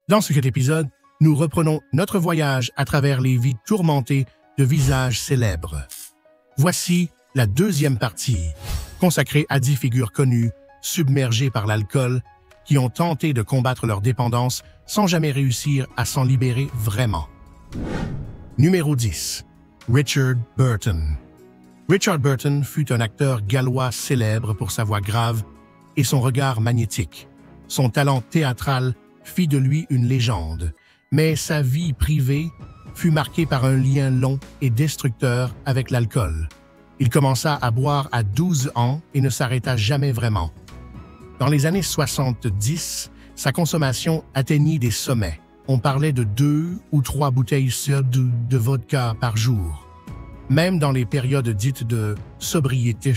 Dans cet épisode, nous reprenons notre voyage à travers les vies tourmentées de visages célèbres. Voici la deuxième partie, consacrée à 10 figures connues, submergées par l'alcool, qui ont tenté de combattre leur dépendance sans jamais réussir à s'en libérer vraiment. Numéro 10. Richard Burton. Richard Burton fut un acteur gallois célèbre pour sa voix grave et son regard magnétique. Son talent théâtral fit de lui une légende, mais sa vie privée fut marquée par un lien long et destructeur avec l'alcool. Il commença à boire à 12 ans et ne s'arrêta jamais vraiment. Dans les années 70, sa consommation atteignit des sommets. On parlait de 2 ou 3 bouteilles de vodka par jour. Même dans les périodes dites de sobriété,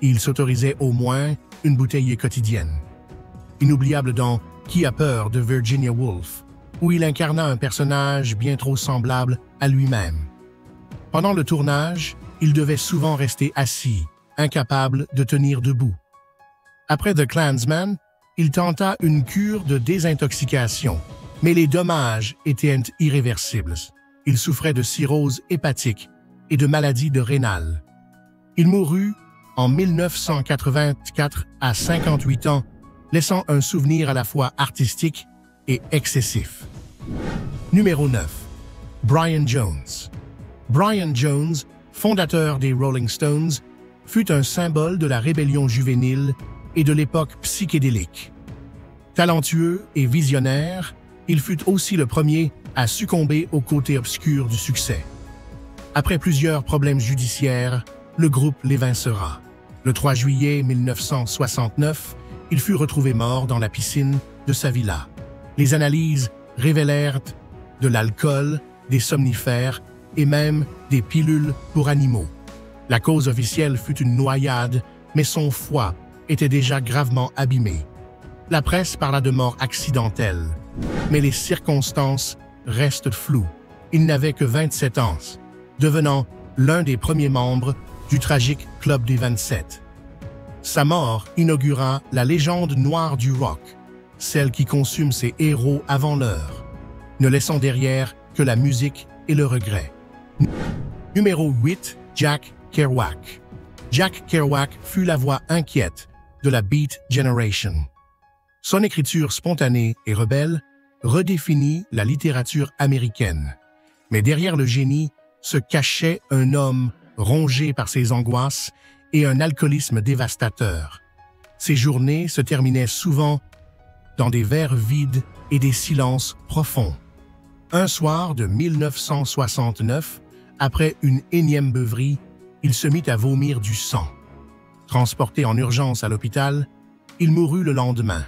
il s'autorisait au moins une bouteille quotidienne. Inoubliable dans Qui a peur de Virginia Woolf, où il incarna un personnage bien trop semblable à lui-même. Pendant le tournage, il devait souvent rester assis, incapable de tenir debout. Après The Klansman, il tenta une cure de désintoxication, mais les dommages étaient irréversibles. Il souffrait de cirrhose hépatique et de maladies de rénale. Il mourut en 1984 à 58 ans, laissant un souvenir à la fois artistique et excessif. Numéro 9. Brian Jones. Brian Jones, fondateur des Rolling Stones, fut un symbole de la rébellion juvénile et de l'époque psychédélique. Talentueux et visionnaire, il fut aussi le premier à succomber au côté obscur du succès. Après plusieurs problèmes judiciaires, le groupe l'évincera. Le 3 juillet 1969, il fut retrouvé mort dans la piscine de sa villa. Les analyses révélèrent de l'alcool, des somnifères et même des pilules pour animaux. La cause officielle fut une noyade, mais son foie était déjà gravement abîmé. La presse parla de mort accidentelle, mais les circonstances restent floues. Il n'avait que 27 ans, devenant l'un des premiers membres du tragique Club des 27. Sa mort inaugura la légende noire du rock, celle qui consume ses héros avant l'heure, ne laissant derrière que la musique et le regret. Numéro 8. Jack Kerouac. Jack Kerouac fut la voix inquiète de la Beat Generation. Son écriture spontanée et rebelle redéfinit la littérature américaine. Mais derrière le génie se cachait un homme rongé par ses angoisses et un alcoolisme dévastateur. Ses journées se terminaient souvent dans des verres vides et des silences profonds. Un soir de 1969, après une énième beuverie, il se mit à vomir du sang. Transporté en urgence à l'hôpital, il mourut le lendemain,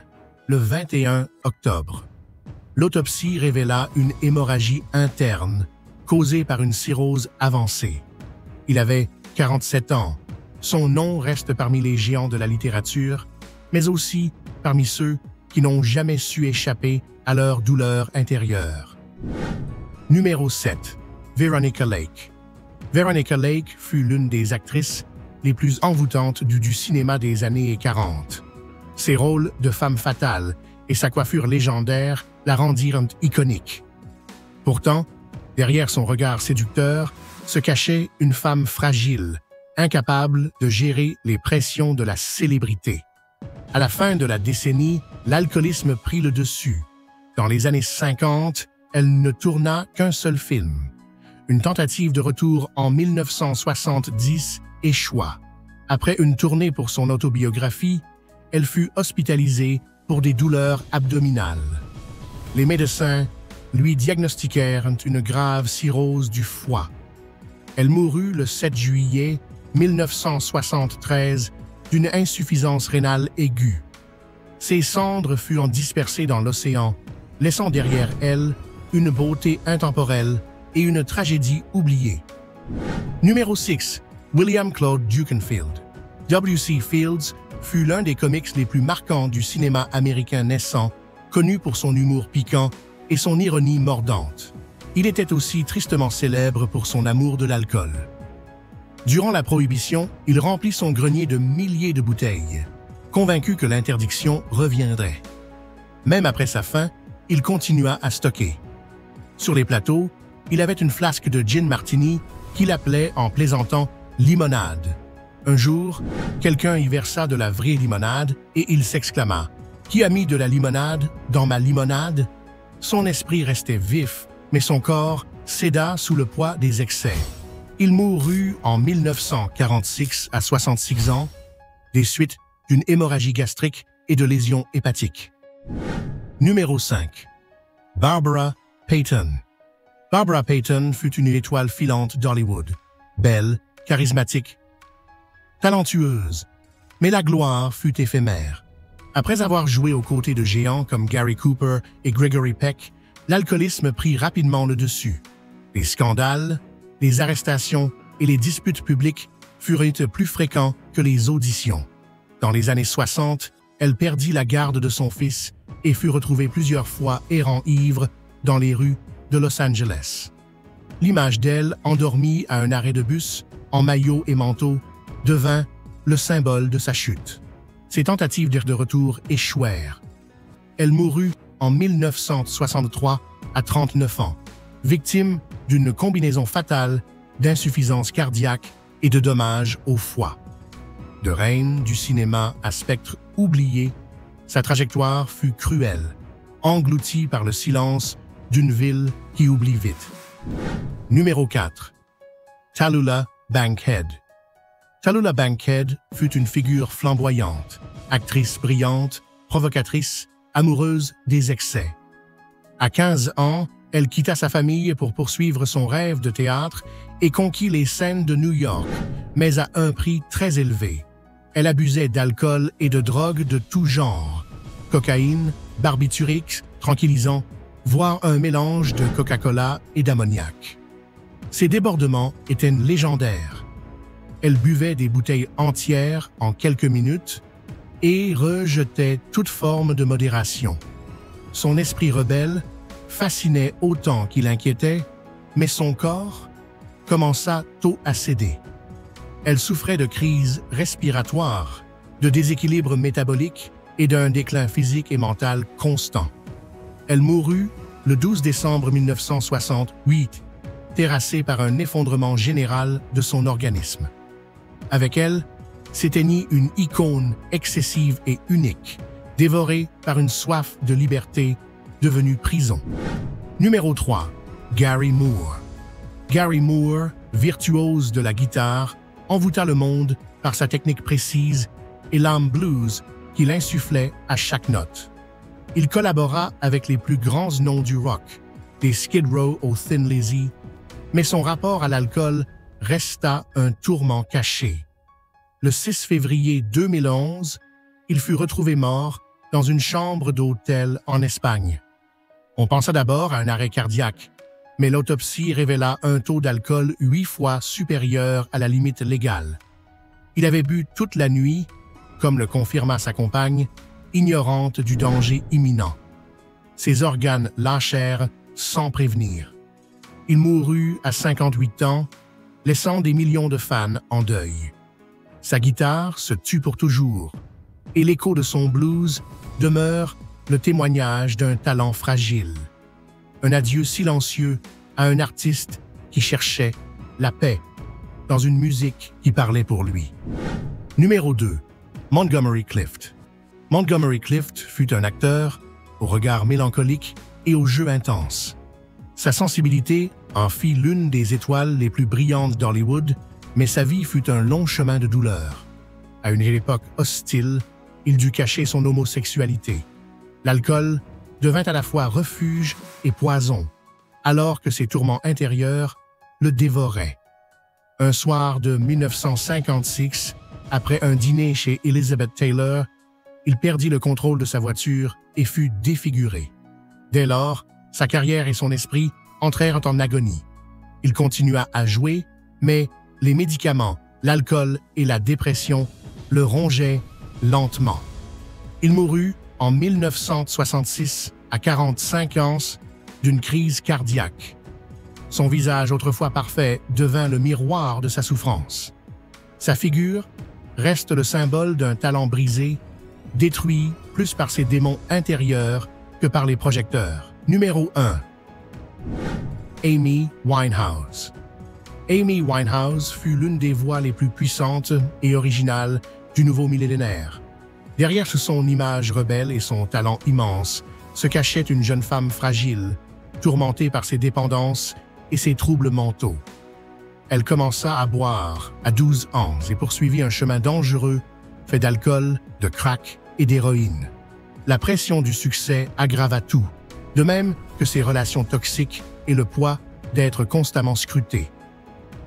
le 21 octobre. L'autopsie révéla une hémorragie interne causée par une cirrhose avancée. Il avait 47 ans. Son nom reste parmi les géants de la littérature, mais aussi parmi ceux qui n'ont jamais su échapper à leur douleur intérieure. Numéro 7. Veronica Lake. Veronica Lake fut l'une des actrices les plus envoûtantes du cinéma des années 40. Ses rôles de femme fatale et sa coiffure légendaire la rendirent iconique. Pourtant, derrière son regard séducteur, se cachait une femme fragile, incapable de gérer les pressions de la célébrité. À la fin de la décennie, l'alcoolisme prit le dessus. Dans les années 50, elle ne tourna qu'un seul film. Une tentative de retour en 1970 échoua. Après une tournée pour son autobiographie, elle fut hospitalisée pour des douleurs abdominales. Les médecins lui diagnostiquèrent une grave cirrhose du foie. Elle mourut le 7 juillet 1973 d'une insuffisance rénale aiguë. Ses cendres furent dispersées dans l'océan, laissant derrière elle une beauté intemporelle et une tragédie oubliée. Numéro 6. William Claude Dukenfield. W.C. Fields fut l'un des comiques les plus marquants du cinéma américain naissant, connu pour son humour piquant et son ironie mordante. Il était aussi tristement célèbre pour son amour de l'alcool. Durant la Prohibition, il remplit son grenier de milliers de bouteilles, convaincu que l'interdiction reviendrait. Même après sa fin, il continua à stocker. Sur les plateaux, il avait une flasque de gin martini qu'il appelait en plaisantant « limonade ». Un jour, quelqu'un y versa de la vraie limonade et il s'exclama « Qui a mis de la limonade dans ma limonade ?» Son esprit restait vif, mais son corps céda sous le poids des excès. Il mourut en 1946 à 66 ans, des suites d'une hémorragie gastrique et de lésions hépatiques. Numéro 5. Barbara Payton. Barbara Payton fut une étoile filante d'Hollywood. Belle, charismatique, talentueuse, mais la gloire fut éphémère. Après avoir joué aux côtés de géants comme Gary Cooper et Gregory Peck, l'alcoolisme prit rapidement le dessus. Les scandales, les arrestations et les disputes publiques furent plus fréquents que les auditions. Dans les années 60, elle perdit la garde de son fils et fut retrouvée plusieurs fois errant ivre dans les rues de Los Angeles. L'image d'elle, endormie à un arrêt de bus, en maillot et manteau, devint le symbole de sa chute. Ses tentatives de retour échouèrent. Elle mourut en 1963 à 39 ans, victime d'une combinaison fatale d'insuffisance cardiaque et de dommages au foie. De reine du cinéma à spectre oublié, sa trajectoire fut cruelle, engloutie par le silence d'une ville qui oublie vite. Numéro 4. Tallulah Bankhead. Tallulah Bankhead fut une figure flamboyante, actrice brillante, provocatrice, amoureuse des excès. À 15 ans, elle quitta sa famille pour poursuivre son rêve de théâtre et conquit les scènes de New York, mais à un prix très élevé. Elle abusait d'alcool et de drogues de tout genre, cocaïne, barbituriques, tranquillisants, voire un mélange de Coca-Cola et d'ammoniac. Ses débordements étaient légendaires. Elle buvait des bouteilles entières en quelques minutes et rejetait toute forme de modération. Son esprit rebelle fascinait autant qu'il inquiétait, mais son corps commença tôt à céder. Elle souffrait de crises respiratoires, de déséquilibres métaboliques et d'un déclin physique et mental constant. Elle mourut le 12 décembre 1968, terrassée par un effondrement général de son organisme. Avec elle, s'éteignit une icône excessive et unique, dévorée par une soif de liberté devenue prison. Numéro 3. Gary Moore. Gary Moore, virtuose de la guitare, envoûta le monde par sa technique précise et l'âme blues qu'il insufflait à chaque note. Il collabora avec les plus grands noms du rock, des Skid Row au Thin Lizzy, mais son rapport à l'alcool resta un tourment caché. Le 6 février 2011, il fut retrouvé mort dans une chambre d'hôtel en Espagne. On pensa d'abord à un arrêt cardiaque, mais l'autopsie révéla un taux d'alcool 8 fois supérieur à la limite légale. Il avait bu toute la nuit, comme le confirma sa compagne, ignorante du danger imminent. Ses organes lâchèrent sans prévenir. Il mourut à 58 ans, laissant des millions de fans en deuil. Sa guitare se tut pour toujours, et l'écho de son blues demeure le témoignage d'un talent fragile. Un adieu silencieux à un artiste qui cherchait la paix dans une musique qui parlait pour lui. Numéro 2. Montgomery Clift. Montgomery Clift fut un acteur au regard mélancolique et au jeu intense. Sa sensibilité en fit l'une des étoiles les plus brillantes d'Hollywood, mais sa vie fut un long chemin de douleur. À une époque hostile, il dut cacher son homosexualité. L'alcool devint à la fois refuge et poison, alors que ses tourments intérieurs le dévoraient. Un soir de 1956, après un dîner chez Elizabeth Taylor, il perdit le contrôle de sa voiture et fut défiguré. Dès lors, sa carrière et son esprit entrèrent en agonie. Il continua à jouer, mais les médicaments, l'alcool et la dépression le rongeaient lentement. Il mourut en 1966 à 45 ans d'une crise cardiaque. Son visage autrefois parfait devint le miroir de sa souffrance. Sa figure reste le symbole d'un talent brisé, détruit plus par ses démons intérieurs que par les projecteurs. Numéro 1. Amy Winehouse. Amy Winehouse fut l'une des voix les plus puissantes et originales du nouveau millénaire. Derrière son image rebelle et son talent immense se cachait une jeune femme fragile, tourmentée par ses dépendances et ses troubles mentaux. Elle commença à boire à 12 ans et poursuivit un chemin dangereux fait d'alcool, de crack et d'héroïne. La pression du succès aggrava tout, de même que ses relations toxiques et le poids d'être constamment scrutée.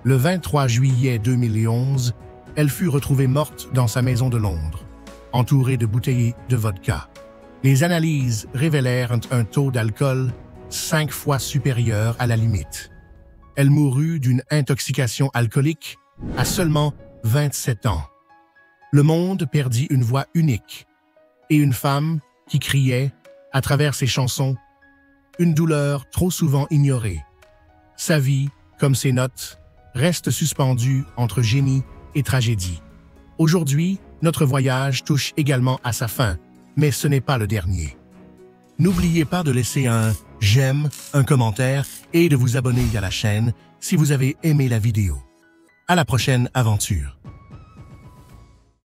Le 23 juillet 2011, elle fut retrouvée morte dans sa maison de Londres, entourée de bouteilles de vodka. Les analyses révélèrent un taux d'alcool 5 fois supérieur à la limite. Elle mourut d'une intoxication alcoolique à seulement 27 ans. Le monde perdit une voix unique et une femme qui criait, à travers ses chansons, une douleur trop souvent ignorée. Sa vie, comme ses notes, reste suspendue entre génie et tragédie. Aujourd'hui, notre voyage touche également à sa fin, mais ce n'est pas le dernier. N'oubliez pas de laisser un j'aime, un commentaire et de vous abonner à la chaîne si vous avez aimé la vidéo. À la prochaine aventure.